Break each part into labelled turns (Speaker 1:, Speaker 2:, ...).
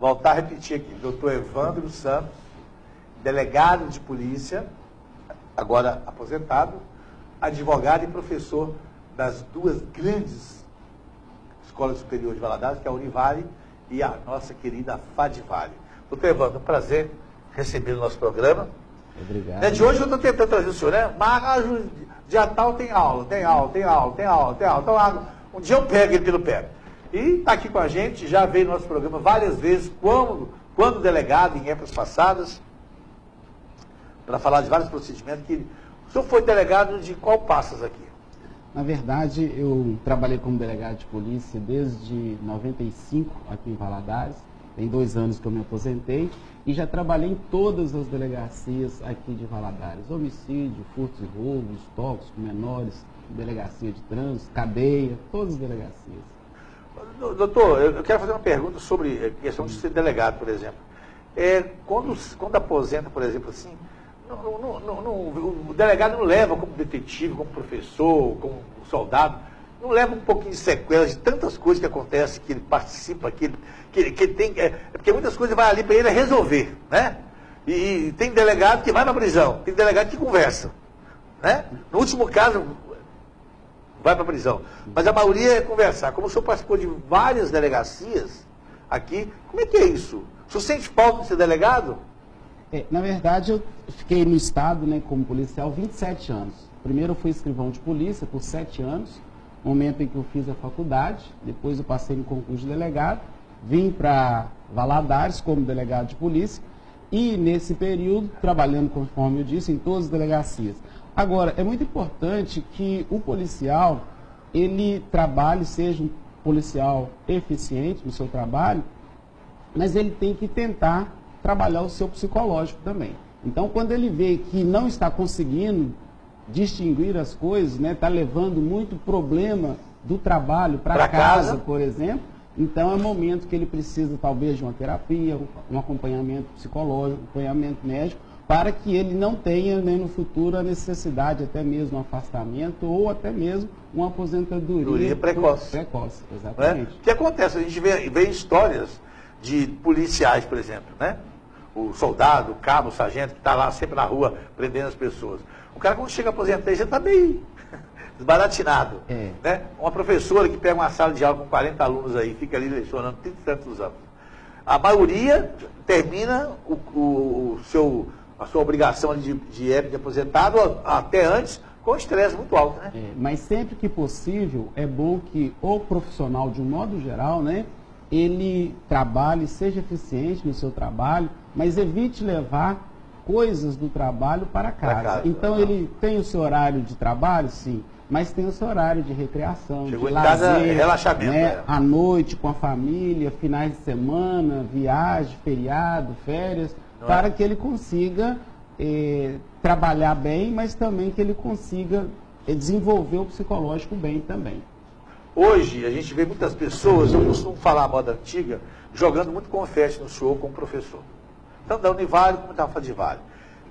Speaker 1: voltar a repetir aqui, doutor Evandro Santos, delegado de polícia, agora aposentado, advogado e professor das duas grandes escolas superiores de Valadares, que é a Univale e a nossa querida Fadivale. Doutor Evandro, um prazer receber no nosso programa.
Speaker 2: Obrigado.
Speaker 1: De hoje eu estou tentando trazer o senhor, né? Mas dia tal tem aula. Então, um dia eu pego ele pelo pé. E está aqui com a gente, já veio no nosso programa várias vezes, quando delegado, em épocas passadas, para falar de vários procedimentos. O senhor foi delegado de qual passas aqui?
Speaker 2: Na verdade, eu trabalhei como delegado de polícia desde 95 aqui em Valadares. Tem 2 anos que eu me aposentei e já trabalhei em todas as delegacias aqui de Valadares. Homicídio, furtos e roubos, tóxicos, menores, delegacia de trânsito, cadeia, todas as delegacias.
Speaker 1: Doutor, eu quero fazer uma pergunta sobre a questão de ser delegado, por exemplo. Quando aposenta, por exemplo, assim, o delegado não leva como detetive, como professor, como soldado, não leva um pouquinho de sequelas de tantas coisas que acontecem, que ele participa, que ele tem... porque muitas coisas vai ali para ele resolver, né? E tem delegado que vai para a prisão, tem delegado que conversa, né? No último caso, vai para a prisão. Mas a maioria é conversar. Como o senhor participou de várias delegacias aqui, como é que é isso? O senhor sente falta de ser delegado?
Speaker 2: Na verdade, eu fiquei no Estado, né, como policial 27 anos. Primeiro eu fui escrivão de polícia por 7 anos, momento em que eu fiz a faculdade, depois eu passei no concurso de delegado, vim para Valadares como delegado de polícia e nesse período trabalhando, conforme eu disse, em todas as delegacias. Agora, é muito importante que o policial, ele trabalhe, seja um policial eficiente no seu trabalho, mas ele tem que tentar trabalhar o seu psicológico também. Então, quando ele vê que não está conseguindo distinguir as coisas, né, está levando muito problema do trabalho para casa, por exemplo, então é o momento que ele precisa talvez de uma terapia, um acompanhamento psicológico, um acompanhamento médico, para que ele não tenha, né, no futuro a necessidade até mesmo um afastamento ou até mesmo uma aposentadoria
Speaker 1: precoce.
Speaker 2: Exatamente.
Speaker 1: O que acontece? A gente vê histórias de policiais, por exemplo, né? O soldado, o cabo, o sargento, que está lá sempre na rua prendendo as pessoas. O cara, quando chega a aposentar, já está meio desbaratinado. Né? Uma professora que pega uma sala de aula com 40 alunos aí, fica ali lecionando 30 e tantos anos. A maioria termina a sua obrigação de época de aposentado até antes com estresse muito alto, né?
Speaker 2: Mas sempre que possível, é bom que o profissional, de um modo geral, né, ele trabalhe, seja eficiente no seu trabalho, mas evite levar coisas do trabalho para casa. Então, ele tem o seu horário de trabalho, sim, mas tem o seu horário de recreação,
Speaker 1: chegou
Speaker 2: de
Speaker 1: em
Speaker 2: lazer,
Speaker 1: casa, relaxamento,
Speaker 2: né, à noite com a família, finais de semana, viagem, feriado, férias, para que ele consiga trabalhar bem, mas também que ele consiga desenvolver o psicológico bem também.
Speaker 1: Hoje, a gente vê muitas pessoas, eu costumo falar a moda antiga, jogando muito confete no show como professor. Tanto da Univale como da Fadivale.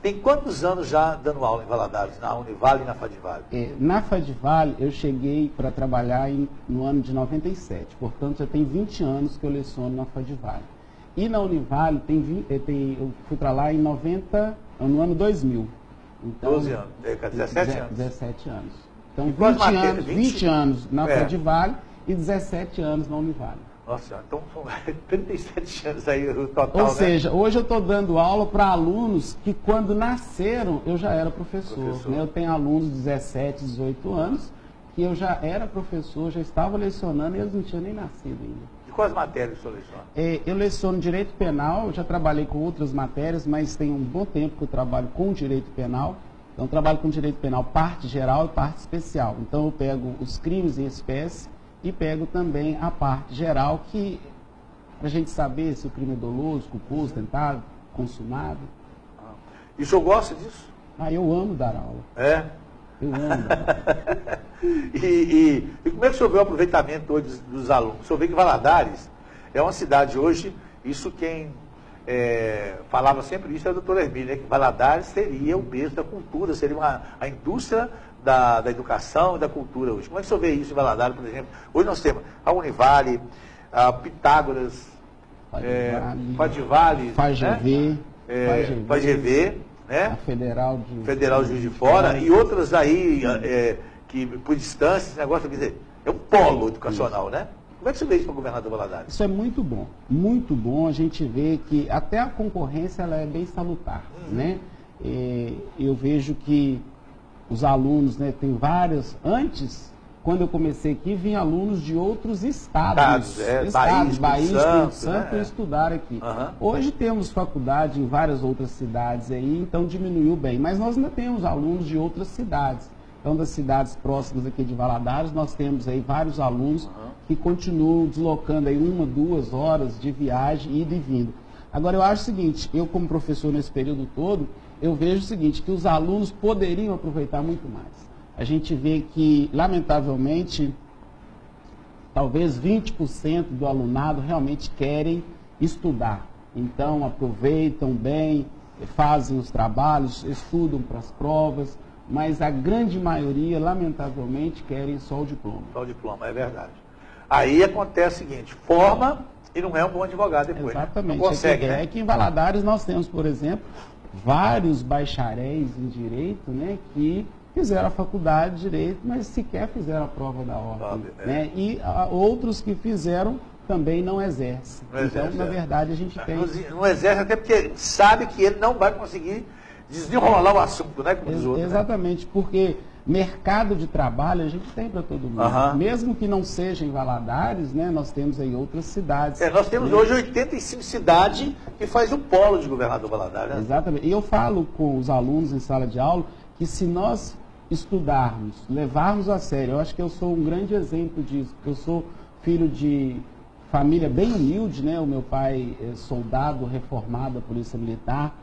Speaker 1: Tem quantos anos já dando aula em Valadares, na Univale e na Fadivale?
Speaker 2: Na Fadivale, eu cheguei para trabalhar no ano de 97. Portanto, já tem 20 anos que eu leciono na Fadivale. E na Univale, eu fui para lá no ano 2000. Então,
Speaker 1: 12 anos, 17 anos?
Speaker 2: 17 anos. Então, 20 anos na Fadivale e 17 anos na Univale.
Speaker 1: Nossa, então são 37 anos aí o total,
Speaker 2: Ou seja, hoje eu estou dando aula para alunos que quando nasceram eu já era professor. Né? Eu tenho alunos de 17, 18 anos que eu já era professor, já estava lecionando e eles não tinham nem nascido ainda.
Speaker 1: E quais matérias o senhor leciona?
Speaker 2: Eu leciono Direito Penal, já trabalhei com outras matérias, mas tem um bom tempo que eu trabalho com Direito Penal. Então, eu trabalho com Direito Penal parte geral e parte especial. Então, eu pego os crimes em espécie e pego também a parte geral, que para a gente saber se o crime é doloso, culposo, tentado, consumado.
Speaker 1: E o senhor gosta disso?
Speaker 2: Eu amo dar aula. Eu amo dar aula.
Speaker 1: E como é que o senhor vê o aproveitamento hoje dos alunos? O senhor vê que Valadares é uma cidade hoje, isso quem falava sempre isso é o doutor Hermínio, né, que Valadares seria o berço da cultura, seria a indústria da educação e da cultura hoje. Como é que o senhor vê isso em Valadares, por exemplo? Hoje nós temos a Univale, a Pitágoras, Fadivale,
Speaker 2: FAGV,
Speaker 1: FAGV, né?
Speaker 2: A Federal
Speaker 1: de Juiz de Fora e outras aí que por distância, esse negócio, quer dizer, é um polo educacional, né? Como é que você vê isso para o governador Valadares?
Speaker 2: Isso é muito bom. Muito bom a gente vê que até a concorrência ela é bem salutar, né? Eu vejo que os alunos, né, tem vários, antes, quando eu comecei aqui, vinham alunos de outros estados, Bahia, Espírito Santo, né? Estudar aqui. Hoje temos faculdade em várias outras cidades aí, então diminuiu bem, mas nós ainda temos alunos de outras cidades. Então, das cidades próximas aqui de Valadares, nós temos aí vários alunos que continuam deslocando aí 1, 2 horas de viagem, ida e vinda. Agora, eu acho o seguinte, eu como professor nesse período todo, eu vejo o seguinte, que os alunos poderiam aproveitar muito mais. A gente vê que, lamentavelmente, talvez 20% do alunado realmente querem estudar. Então, aproveitam bem, fazem os trabalhos, estudam para as provas, mas a grande maioria, lamentavelmente, querem só o diploma.
Speaker 1: Só o diploma, é verdade. Aí acontece o seguinte, forma e não é um bom advogado depois.
Speaker 2: Exatamente.
Speaker 1: Não consegue,
Speaker 2: né? É que em Valadares nós temos, por exemplo, vários bacharéis em Direito, né, que fizeram a faculdade de Direito, mas sequer fizeram a prova da ordem. Né? E outros que fizeram também não exercem. Então, na verdade, a gente tem...
Speaker 1: Não exerce até porque sabe que ele não vai conseguir desenrolar o assunto, né? Como diz outro,
Speaker 2: exatamente, né? Porque mercado de trabalho a gente tem para todo mundo. Mesmo que não seja em Valadares, né? Nós temos aí outras cidades.
Speaker 1: Nós temos hoje 85 cidades que faz o polo de governador Valadares. Né?
Speaker 2: Exatamente. E eu falo com os alunos em sala de aula que se nós estudarmos, levarmos a sério, eu acho que eu sou um grande exemplo disso, porque eu sou filho de família bem humilde, né? O meu pai é soldado reformado da Polícia Militar.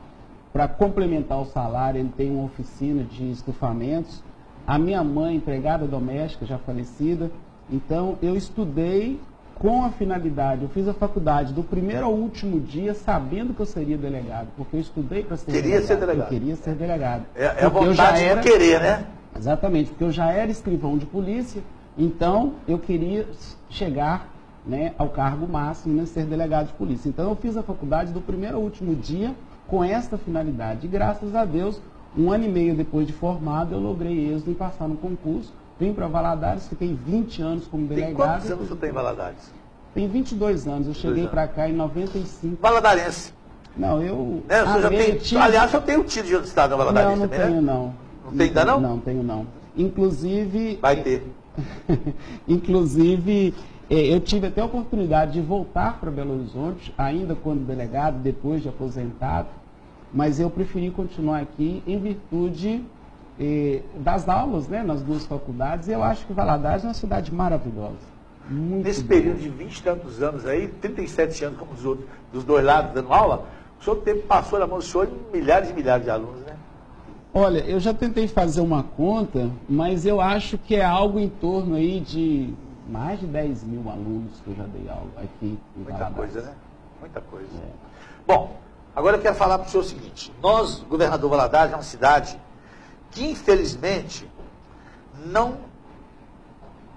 Speaker 2: Para complementar o salário, ele tem uma oficina de estufamentos. A minha mãe, empregada doméstica, já falecida. Então, eu estudei com a finalidade, eu fiz a faculdade do primeiro ao último dia, sabendo que eu seria delegado, porque eu estudei para ser delegado. Eu queria ser delegado.
Speaker 1: É a vontade de querer, né?
Speaker 2: Exatamente, porque eu já era escrivão de polícia, então eu queria chegar, né, ao cargo máximo, né, ser delegado de polícia. Então, eu fiz a faculdade do primeiro ao último dia, com esta finalidade. E graças a Deus, 1 ano e meio depois de formado, eu logrei êxito em passar no concurso. Vim para Valadares, fiquei 20 anos como delegado.
Speaker 1: Quantos anos você tem em Valadares?
Speaker 2: Tem 22 anos. Eu cheguei para cá em 95.
Speaker 1: Valadarense?
Speaker 2: Não, eu...
Speaker 1: Aliás, eu tenho tido de estado na Valadarense
Speaker 2: também, né? Não.
Speaker 1: Não tem ainda não?
Speaker 2: Não, tenho não. Inclusive...
Speaker 1: Vai ter.
Speaker 2: Inclusive... Eu tive até a oportunidade de voltar para Belo Horizonte, ainda quando delegado, depois de aposentado, mas eu preferi continuar aqui em virtude das aulas, né, nas 2 faculdades, e eu acho que Valadares é uma cidade maravilhosa.
Speaker 1: Nesse período de 20 e tantos anos aí, 37 anos como dos 2 lados dando aula, o senhor passou na mão do senhor milhares e milhares de alunos, né?
Speaker 2: Olha, eu já tentei fazer uma conta, mas eu acho que é algo em torno aí de... mais de 10 mil alunos que eu já dei aula aqui em Valadares.
Speaker 1: Muita coisa, né? Muita coisa. Bom, agora eu quero falar para o senhor o seguinte. Nós, governador Valadares, é uma cidade que, infelizmente, não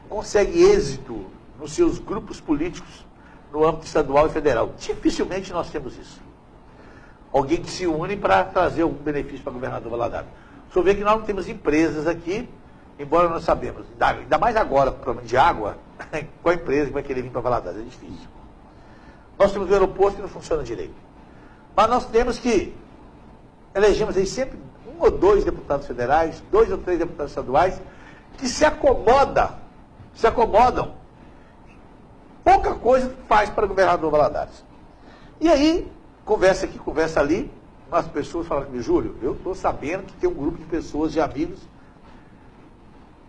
Speaker 1: consegue êxito nos seus grupos políticos no âmbito estadual e federal. Dificilmente nós temos isso. Alguém que se une para trazer algum benefício para o governador Valadares. O senhor vê que nós não temos empresas aqui, embora nós sabemos, ainda mais agora, problema de água, qual empresa que vai querer vir para Valadares? É difícil. Nós temos um aeroporto que não funciona direito. Mas nós temos que elegemos aí sempre 1 ou 2 deputados federais, 2 ou 3 deputados estaduais, que se acomodam. Pouca coisa faz para o governador Valadares. E aí, conversa aqui, conversa ali, as pessoas falam comigo, Júlio, eu estou sabendo que tem um grupo de pessoas, de amigos,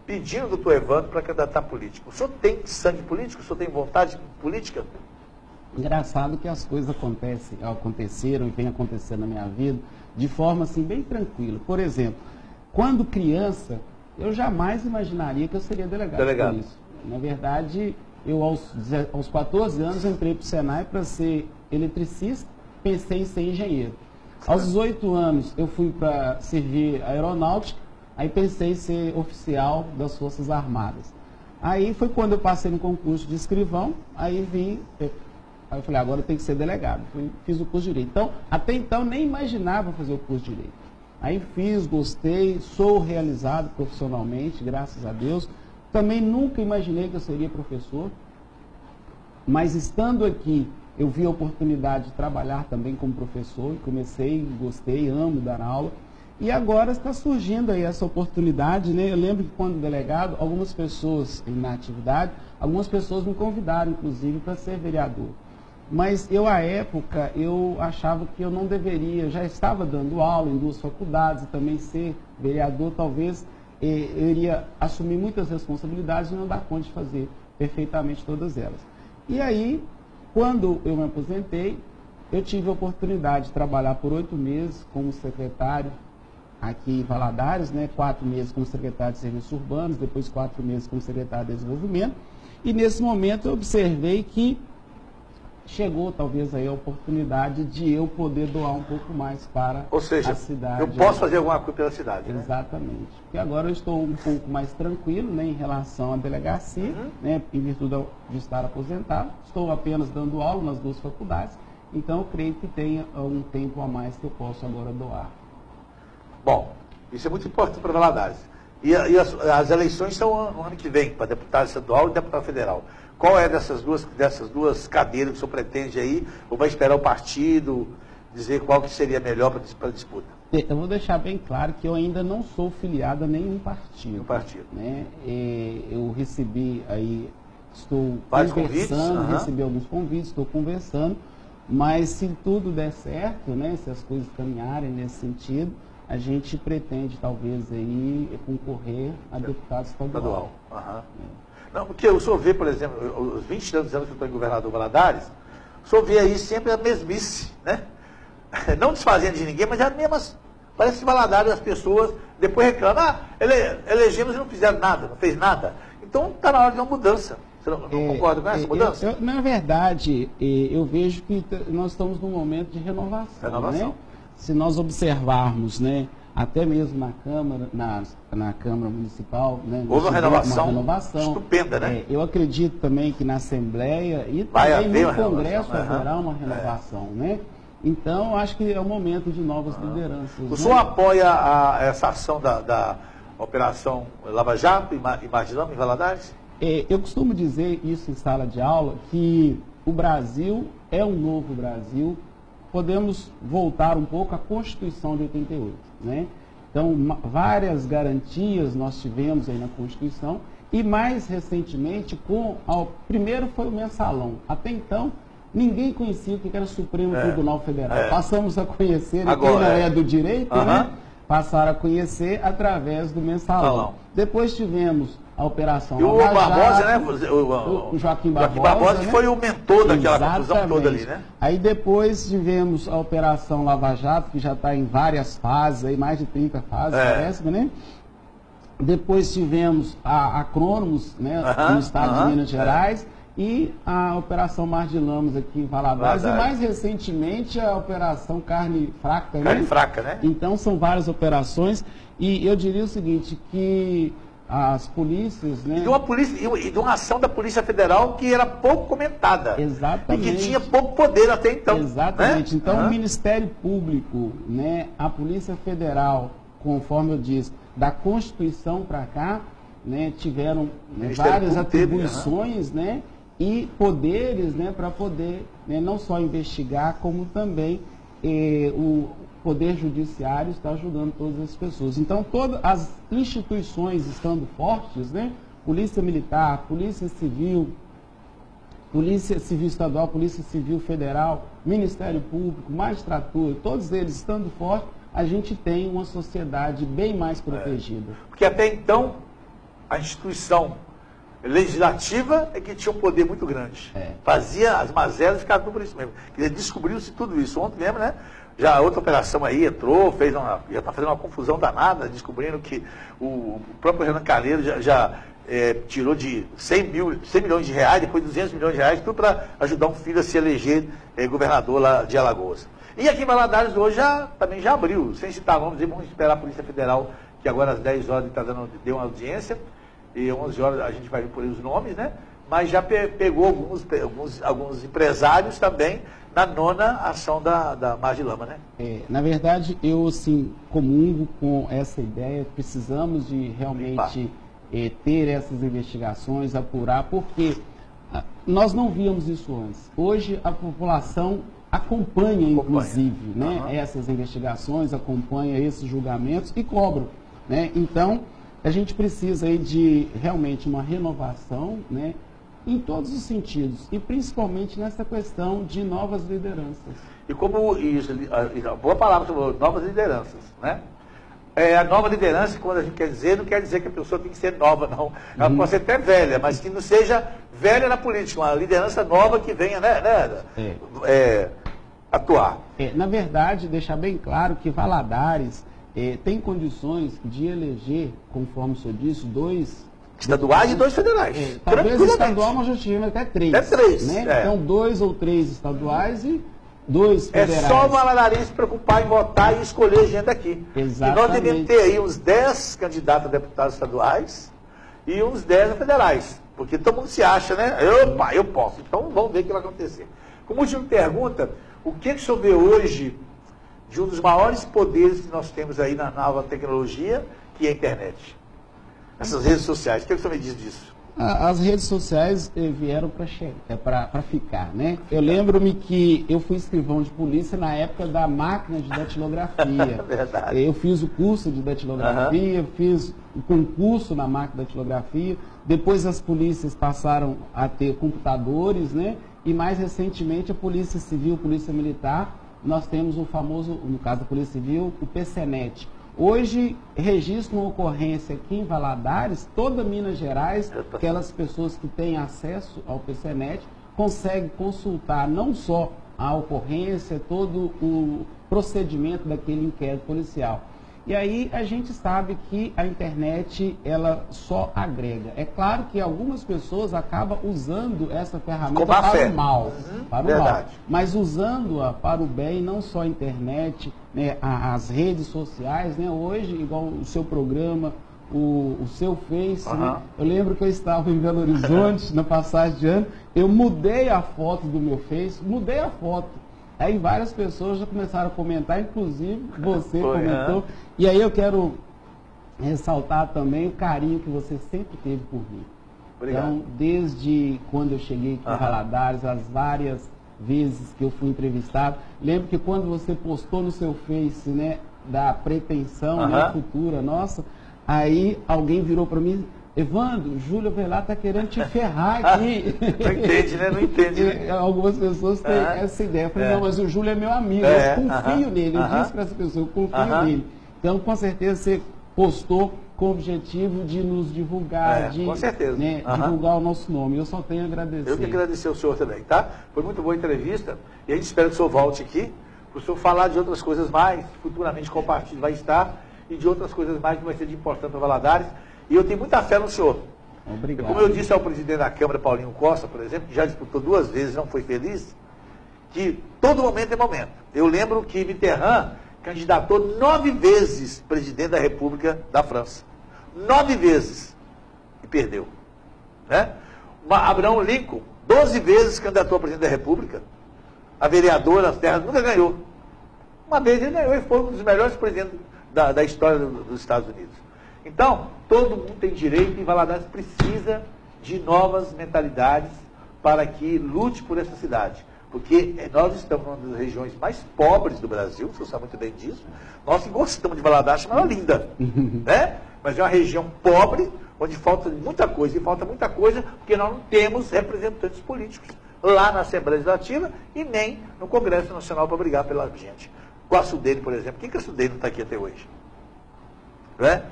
Speaker 1: pedindo o doutor Evandro para candidatar político. O senhor tem sangue político? O senhor tem vontade política?
Speaker 2: Engraçado que as coisas aconteceram e vem acontecendo na minha vida de forma assim bem tranquila. Por exemplo, quando criança, eu jamais imaginaria que eu seria delegado. Por isso. Na verdade, eu aos 14 anos entrei para o Senai para ser eletricista, pensei em ser engenheiro. Aos 18 anos eu fui para servir a aeronáutica, aí pensei em ser oficial das Forças Armadas. Aí foi quando eu passei no concurso de escrivão, aí vim Aí eu falei, agora eu tenho que ser delegado. Fiz o curso de Direito. Então, até então, nem imaginava fazer o curso de Direito. Aí fiz, gostei, sou realizado profissionalmente, graças a Deus. Também nunca imaginei que eu seria professor, mas estando aqui, eu vi a oportunidade de trabalhar também como professor, comecei, gostei, amo dar aula. E agora está surgindo aí essa oportunidade, né? Eu lembro que quando delegado, algumas pessoas na atividade, algumas pessoas me convidaram, inclusive, para ser vereador. Mas eu, à época, eu achava que eu não deveria, já estava dando aula em 2 faculdades, e também ser vereador, talvez eu iria assumir muitas responsabilidades e não dar conta de fazer perfeitamente todas elas. E aí, quando eu me aposentei, eu tive a oportunidade de trabalhar por 8 meses como secretário aqui em Valadares, né? 4 meses como secretário de Serviços Urbanos, depois 4 meses como secretário de Desenvolvimento. E nesse momento eu observei que chegou talvez aí a oportunidade de eu poder doar um pouco mais para a cidade.
Speaker 1: Eu posso fazer alguma coisa pela cidade, né?
Speaker 2: Exatamente. Porque agora eu estou um pouco mais tranquilo, né, em relação à delegacia, né, em virtude de estar aposentado. Estou apenas dando aula nas 2 faculdades, então eu creio que tenha um tempo a mais que eu posso agora doar. Bom,
Speaker 1: isso é muito importante para Valadares. E as eleições são no ano que vem, para deputado estadual e deputado federal. Qual é dessas duas cadeiras que o senhor pretende aí? Ou vai esperar o partido dizer qual que seria melhor para a disputa?
Speaker 2: Eu vou deixar bem claro que eu ainda não sou filiado a nenhum partido. Né? Eu recebi aí, estou
Speaker 1: vários
Speaker 2: conversando,
Speaker 1: convites?
Speaker 2: Recebi alguns convites, estou conversando, mas se tudo der certo, né, se as coisas caminharem nesse sentido, a gente pretende talvez aí concorrer a deputado estadual.
Speaker 1: Não, porque o senhor vê, por exemplo, os 20 anos que eu estou em governador Valadares, o senhor vê aí sempre a mesmice, né? Não desfazendo de ninguém, mas é as mesmas. Parece que Valadares as pessoas depois reclamam, elegemos e não fizeram nada, não fez nada. Então está na hora de uma mudança. Você não concorda com essa mudança?
Speaker 2: Na verdade, eu vejo que nós estamos num momento de renovação. Né? Se nós observarmos, né, até mesmo na Câmara, na Câmara Municipal, né,
Speaker 1: houve uma renovação estupenda, né?
Speaker 2: Eu acredito também que na Assembleia e também no Congresso haverá uma renovação, né? Então, acho que é o momento de novas lideranças.
Speaker 1: O senhor apoia essa ação da Operação Lava Jato e Margilama em Valadares?
Speaker 2: Eu costumo dizer isso em sala de aula, que o Brasil é um novo Brasil. Podemos voltar um pouco à Constituição de 88, né? Então, várias garantias nós tivemos aí na Constituição e mais recentemente, primeiro foi o mensalão. Até então, ninguém conhecia o que era o Supremo Tribunal Federal. Passamos a conhecer, quem não é do direito, né? Passaram a conhecer através do mensalão. Depois tivemos a Operação
Speaker 1: Lava Jato, né?
Speaker 2: O Joaquim Barbosa,
Speaker 1: Joaquim Barbosa, que foi o mentor daquela confusão toda ali, né?
Speaker 2: Aí depois tivemos a Operação Lava Jato, que já está em várias fases, aí mais de 30 fases, parece, né? Depois tivemos a Cronos, né, no estado de Minas Gerais, e a Operação Mar de Lamos aqui em Valadares, e mais recentemente a Operação Carne Fraca, né?
Speaker 1: Carne Fraca, né?
Speaker 2: Então são várias operações, e eu diria o seguinte, que as polícias, né?
Speaker 1: E de uma ação da Polícia Federal que era pouco comentada.
Speaker 2: Exatamente.
Speaker 1: E que tinha pouco poder até então.
Speaker 2: Exatamente.
Speaker 1: Né?
Speaker 2: Então o Ministério Público, né, a Polícia Federal, conforme eu disse, da Constituição para cá, né, tiveram várias atribuições, né, e poderes, né, para poder, né, não só investigar, como também o Poder Judiciário está ajudando todas as pessoas. Então, todas as instituições estando fortes, né, Polícia Militar, Polícia Civil Estadual, Polícia Civil Federal, Ministério Público, Magistratura, todos eles estando fortes, a gente tem uma sociedade bem mais protegida.
Speaker 1: Porque até então, a instituição legislativa é que tinha um poder muito grande. Fazia as mazelas e ficava tudo por isso mesmo. Descobriu-se tudo isso. Ontem mesmo, né? Já outra operação aí entrou, já está fazendo uma confusão danada, descobrindo que o próprio Renan Calheiros já tirou de 100 milhões de reais, depois 200 milhões de reais, tudo para ajudar um filho a se eleger governador lá de Alagoas. E aqui em Valadares hoje também já abriu, sem citar nomes, vamos esperar a Polícia Federal, que agora às 10 horas deu uma audiência, e às 11 horas a gente vai ver por aí os nomes, né? mas já pegou alguns empresários também na nona ação da Mar de Lama, né?
Speaker 2: Na verdade, eu assim, comungo com essa ideia, precisamos de realmente ter essas investigações, apurar, porque nós não víamos isso antes. Hoje a população acompanha. Inclusive, né, essas investigações, acompanha esses julgamentos e cobram, né? Então, a gente precisa aí de realmente uma renovação, né, em todos os sentidos, e principalmente nessa questão de novas lideranças.
Speaker 1: E como isso, a boa palavra sobre novas lideranças, né? A nova liderança, quando a gente quer dizer, não quer dizer que a pessoa tem que ser nova, não. Ela pode ser até velha, mas que não seja velha na política, uma liderança nova que venha, atuar.
Speaker 2: Na verdade, deixar bem claro que Valadares tem condições de eleger, conforme o senhor disse, 2
Speaker 1: estaduais e 2 federais.
Speaker 2: Talvez estadual nós já tivemos até 3.
Speaker 1: Até 3.
Speaker 2: Né? Então, 2 ou 3 estaduais e 2 federais.
Speaker 1: É só o valadarense se preocupar em votar e escolher gente aqui.
Speaker 2: Exatamente.
Speaker 1: E nós devemos ter aí uns 10 candidatos a deputados estaduais e uns 10 a federais. Porque todo mundo se acha, né? Eu posso. Então, vamos ver o que vai acontecer. Como última pergunta, o que o senhor vê hoje de um dos maiores poderes que nós temos aí na nova tecnologia, que é a internet? Essas redes sociais, o que o senhor me diz disso?
Speaker 2: As redes sociais vieram para ficar, né? Eu lembro-me que eu fui escrivão de polícia na época da máquina de datilografia.
Speaker 1: Verdade.
Speaker 2: Eu fiz o curso de datilografia, fiz o concurso na máquina de datilografia. Depois as polícias passaram a ter computadores, né? E mais recentemente a Polícia Civil, Polícia Militar, nós temos o famoso, no caso da Polícia Civil, o PCNet. Hoje, registra uma ocorrência aqui em Valadares, toda Minas Gerais, aquelas pessoas que têm acesso ao PCNet, conseguem consultar não só a ocorrência, todo o procedimento daquele inquérito policial. E aí a gente sabe que a internet, ela só agrega. É claro que algumas pessoas acabam usando essa ferramenta para o mal. Mas usando-a para o bem, não só a internet, né, as redes sociais, né, hoje, igual o seu programa, o seu Face, né? Eu lembro que eu estava em Belo Horizonte, na passagem de ano, eu mudei a foto do meu Face, mudei a foto. Aí várias pessoas já começaram a comentar, inclusive você comentou. E aí eu quero ressaltar também o carinho que você sempre teve por mim.
Speaker 1: Obrigado.
Speaker 2: Então, desde quando eu cheguei aqui em Valadares, as várias vezes que eu fui entrevistado, lembro que quando você postou no seu Face, né, da pretensão, né, futura nossa, aí alguém virou para mim: Evandro, o Júlio Avelar está querendo te ferrar aqui.
Speaker 1: Não entende, né? Não entende. Né?
Speaker 2: Algumas pessoas têm essa ideia. Eu falei, não, mas o Júlio é meu amigo, eu confio nele. Eu disse para essa pessoa, eu confio nele. Então, com certeza, você postou com o objetivo de nos divulgar,
Speaker 1: com certeza.
Speaker 2: Né, divulgar o nosso nome. Eu só tenho a agradecer.
Speaker 1: Eu que agradecer ao senhor também, tá? Foi muito boa a entrevista e a gente espera que o senhor volte aqui para o senhor falar de outras coisas mais, futuramente compartilho vai estar, e de outras coisas mais que vai ser de importante para Valadares. E eu tenho muita fé no senhor.
Speaker 2: Obrigado.
Speaker 1: E como eu disse ao presidente da Câmara, Paulinho Costa, por exemplo, que já disputou 2 vezes, não foi feliz, que todo momento é momento. Eu lembro que Mitterrand candidatou 9 vezes presidente da República da França. 9 vezes. E perdeu. Né? Abraham Lincoln, 12 vezes candidatou a presidente da República. A vereadora, as terras, nunca ganhou. Uma vez ele ganhou e foi um dos melhores presidentes da história dos Estados Unidos. Então, todo mundo tem direito e Valadares precisa de novas mentalidades para que lute por essa cidade. Porque nós estamos numa das regiões mais pobres do Brasil, você sabe muito bem disso. Nós que gostamos de Valadares, chamamos ela linda. Né? Mas é uma região pobre, onde falta muita coisa. E falta muita coisa porque nós não temos representantes políticos lá na Assembleia Legislativa e nem no Congresso Nacional para brigar pela gente. O Açudene, por exemplo. Quem que Açudene não está aqui até hoje? Né?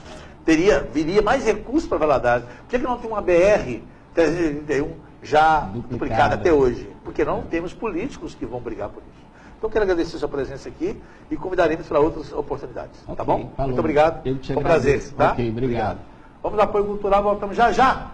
Speaker 1: Viria mais recursos para Valadares. Por que não tem uma BR-331 já duplicada até hoje? Porque não temos políticos que vão brigar por isso. Então, quero agradecer a sua presença aqui e convidaremos para outras oportunidades. Tá bom?
Speaker 2: Falou.
Speaker 1: Muito obrigado.
Speaker 2: Foi
Speaker 1: um prazer. Tá?
Speaker 2: Ok, obrigado.
Speaker 1: Vamos ao apoio cultural, voltamos já já.